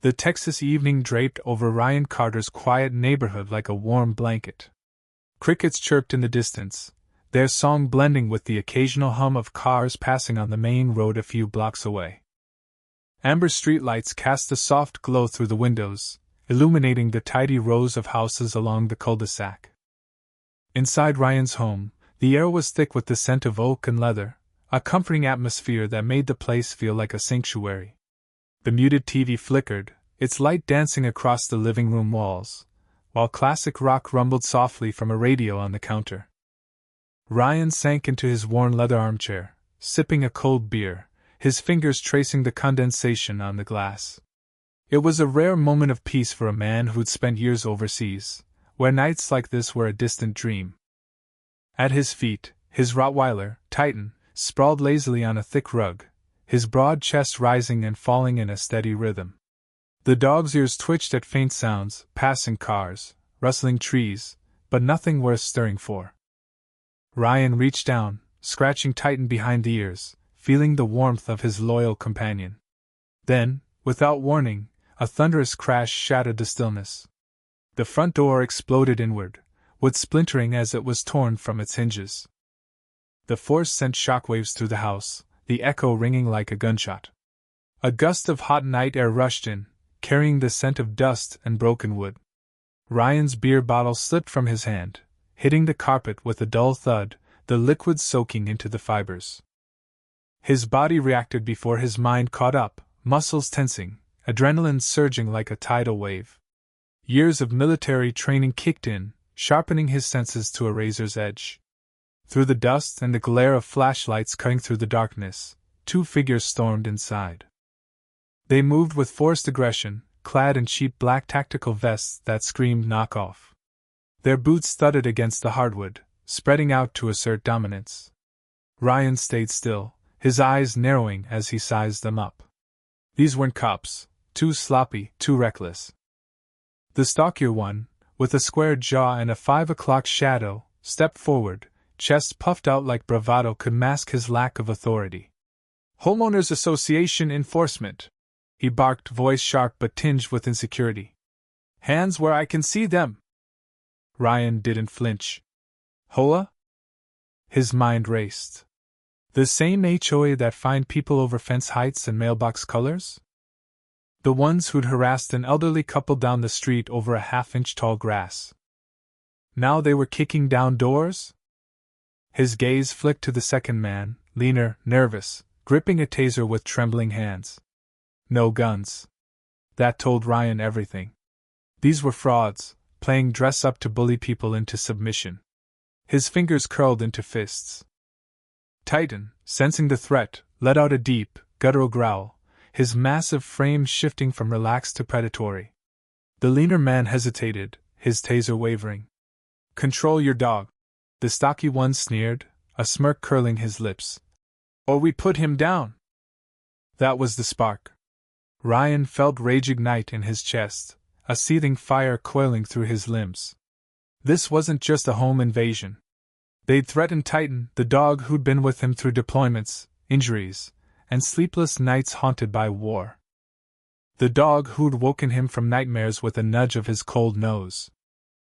The Texas evening draped over Ryan Carter's quiet neighborhood like a warm blanket. Crickets chirped in the distance, their song blending with the occasional hum of cars passing on the main road a few blocks away. Amber streetlights cast a soft glow through the windows, illuminating the tidy rows of houses along the cul-de-sac. Inside Ryan's home, the air was thick with the scent of oak and leather, a comforting atmosphere that made the place feel like a sanctuary. The muted TV flickered, its light dancing across the living room walls, while classic rock rumbled softly from a radio on the counter. Ryan sank into his worn leather armchair, sipping a cold beer, his fingers tracing the condensation on the glass. It was a rare moment of peace for a man who'd spent years overseas, where nights like this were a distant dream. At his feet, his Rottweiler, Titan, sprawled lazily on a thick rug, his broad chest rising and falling in a steady rhythm. The dog's ears twitched at faint sounds, passing cars, rustling trees, but nothing worth stirring for. Ryan reached down, scratching Titan behind the ears, feeling the warmth of his loyal companion. Then, without warning, a thunderous crash shattered the stillness. The front door exploded inward, wood splintering as it was torn from its hinges. The force sent shockwaves through the house, the echo ringing like a gunshot. A gust of hot night air rushed in, carrying the scent of dust and broken wood. Ryan's beer bottle slipped from his hand, hitting the carpet with a dull thud, the liquid soaking into the fibers. His body reacted before his mind caught up, muscles tensing, adrenaline surging like a tidal wave. Years of military training kicked in, sharpening his senses to a razor's edge. Through the dust and the glare of flashlights cutting through the darkness, two figures stormed inside. They moved with forced aggression, clad in cheap black tactical vests that screamed knock off. Their boots thudded against the hardwood, spreading out to assert dominance. Ryan stayed still, his eyes narrowing as he sized them up. These weren't cops, too sloppy, too reckless. The stockier one, with a square jaw and a 5 o'clock shadow, stepped forward, chest puffed out like bravado could mask his lack of authority. "Homeowners Association enforcement," he barked, voice sharp but tinged with insecurity. "Hands where I can see them." Ryan didn't flinch. "HOA?" His mind raced. The same HOA that fined people over fence heights and mailbox colors? The ones who'd harassed an elderly couple down the street over a half-inch tall grass. Now they were kicking down doors? His gaze flicked to the second man, leaner, nervous, gripping a taser with trembling hands. No guns. That told Ryan everything. These were frauds, playing dress-up to bully people into submission. His fingers curled into fists. Titan, sensing the threat, let out a deep, guttural growl, his massive frame shifting from relaxed to predatory. The leaner man hesitated, his taser wavering. "Control your dog," the stocky one sneered, a smirk curling his lips. "Or we put him down." That was the spark. Ryan felt rage ignite in his chest, a seething fire coiling through his limbs. This wasn't just a home invasion. They'd threatened Titan, the dog who'd been with him through deployments, injuries, and sleepless nights haunted by war. The dog who'd woken him from nightmares with a nudge of his cold nose.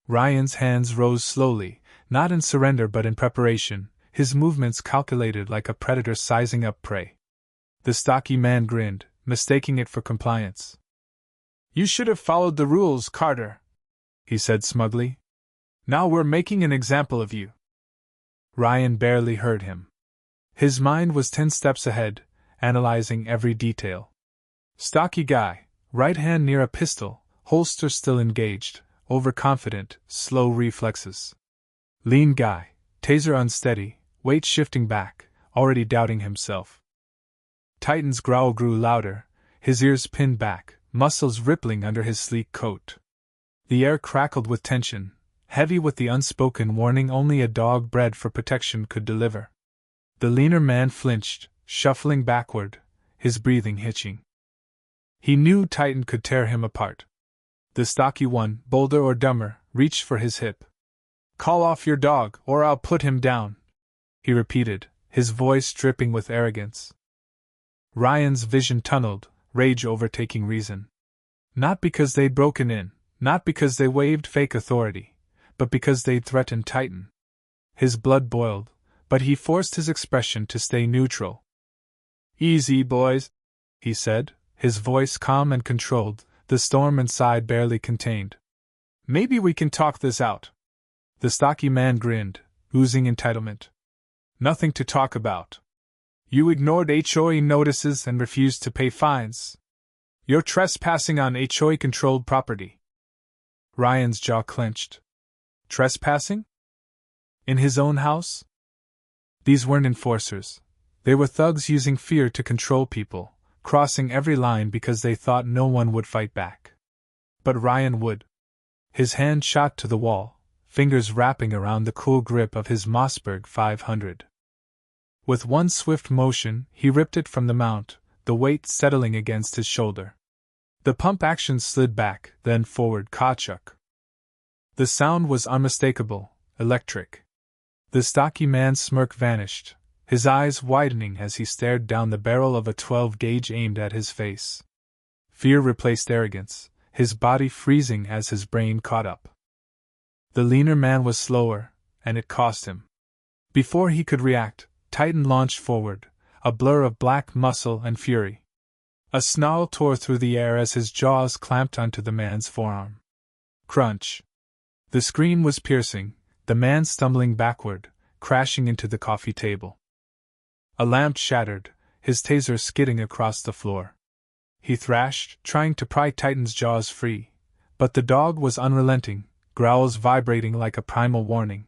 Ryan's hands rose slowly, not in surrender but in preparation, his movements calculated like a predator sizing up prey. The stocky man grinned, mistaking it for compliance. "You should have followed the rules, Carter," he said smugly. "Now we're making an example of you." Ryan barely heard him. His mind was 10 steps ahead, analyzing every detail. Stocky guy, right hand near a pistol, holster still engaged, overconfident, slow reflexes. Lean guy, taser unsteady, weight shifting back, already doubting himself. Titan's growl grew louder, his ears pinned back, muscles rippling under his sleek coat. The air crackled with tension, heavy with the unspoken warning only a dog bred for protection could deliver. The leaner man flinched, shuffling backward, his breathing hitching. He knew Titan could tear him apart. The stocky one, bolder or dumber, reached for his hip. "Call off your dog, or I'll put him down," he repeated, his voice dripping with arrogance. Ryan's vision tunneled, rage overtaking reason. Not because they'd broken in, not because they waved fake authority, but because they'd threatened Titan. His blood boiled, but he forced his expression to stay neutral. "Easy, boys," he said, his voice calm and controlled, the storm inside barely contained. "Maybe we can talk this out." The stocky man grinned, oozing entitlement. "Nothing to talk about. You ignored HOA notices and refused to pay fines. You're trespassing on HOA-controlled property." Ryan's jaw clenched. Trespassing? In his own house? These weren't enforcers. They were thugs using fear to control people, crossing every line because they thought no one would fight back. But Ryan would. His hand shot to the wall, fingers wrapping around the cool grip of his Mossberg 500. With one swift motion, he ripped it from the mount, the weight settling against his shoulder. The pump action slid back, then forward, kachuk. The sound was unmistakable, electric. The stocky man's smirk vanished, his eyes widening as he stared down the barrel of a 12-gauge aimed at his face. Fear replaced arrogance, his body freezing as his brain caught up. The leaner man was slower, and it cost him. Before he could react, Titan launched forward, a blur of black muscle and fury. A snarl tore through the air as his jaws clamped onto the man's forearm. Crunch. The scream was piercing, the man stumbling backward, crashing into the coffee table. A lamp shattered, his taser skidding across the floor. He thrashed, trying to pry Titan's jaws free, but the dog was unrelenting, growls vibrating like a primal warning.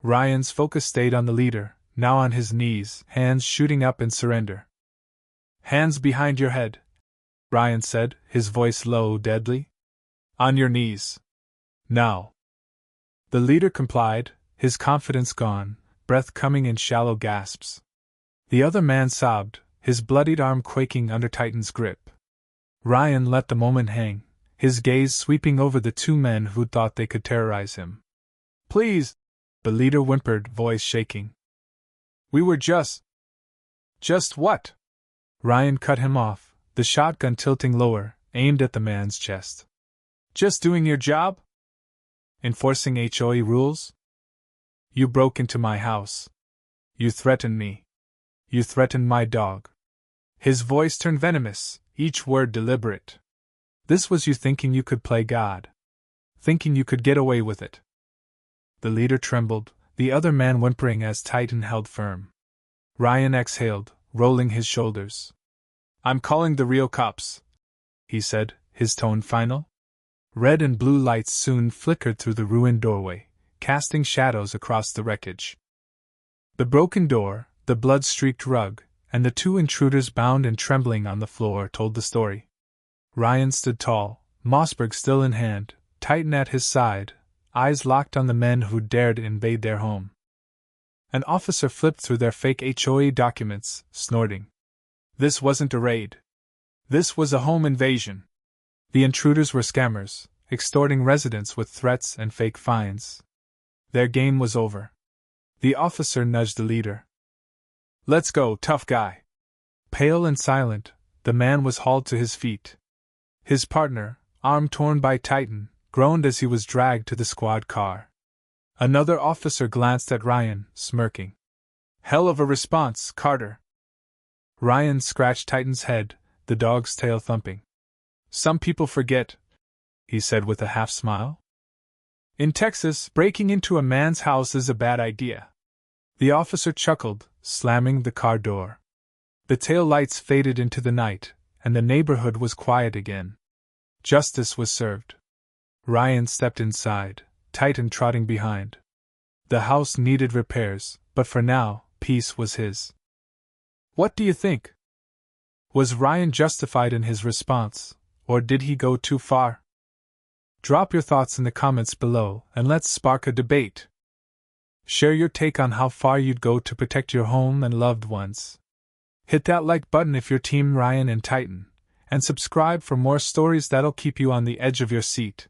Ryan's focus stayed on the leader, now on his knees, hands shooting up in surrender. "Hands behind your head," Ryan said, his voice low, deadly. "On your knees. Now." The leader complied, his confidence gone, breath coming in shallow gasps. The other man sobbed, his bloodied arm quaking under Titan's grip. Ryan let the moment hang, his gaze sweeping over the two men who thought they could terrorize him. "Please," the leader whimpered, voice shaking. "We were just what?" Ryan cut him off, the shotgun tilting lower, aimed at the man's chest. "Just doing your job? Enforcing HOA rules? You broke into my house. You threatened me. You threatened my dog." His voice turned venomous, each word deliberate. "This was you thinking you could play God. Thinking you could get away with it." The leader trembled, the other man whimpering as Titan held firm. Ryan exhaled, rolling his shoulders. "I'm calling the real cops," he said, his tone final. Red and blue lights soon flickered through the ruined doorway, casting shadows across the wreckage. The broken door, the blood-streaked rug, and the two intruders bound and trembling on the floor told the story. Ryan stood tall, Mossberg still in hand, Titan at his side, eyes locked on the men who dared invade their home. An officer flipped through their fake HOA documents, snorting. This wasn't a raid. This was a home invasion. The intruders were scammers, extorting residents with threats and fake fines. Their game was over. The officer nudged the leader. "Let's go, tough guy." Pale and silent, the man was hauled to his feet. His partner, arm torn by Titan, groaned as he was dragged to the squad car. Another officer glanced at Ryan, smirking. "Hell of a response, Carter." Ryan scratched Titan's head, the dog's tail thumping. "Some people forget," he said with a half-smile. "In Texas, breaking into a man's house is a bad idea." The officer chuckled, slamming the car door. The tail lights faded into the night, and the neighborhood was quiet again. Justice was served. Ryan stepped inside, Titan trotting behind. The house needed repairs, but for now, peace was his. What do you think? Was Ryan justified in his response, or did he go too far? Drop your thoughts in the comments below and let's spark a debate. Share your take on how far you'd go to protect your home and loved ones. Hit that like button if you're Team Ryan and Titan, and subscribe for more stories that'll keep you on the edge of your seat.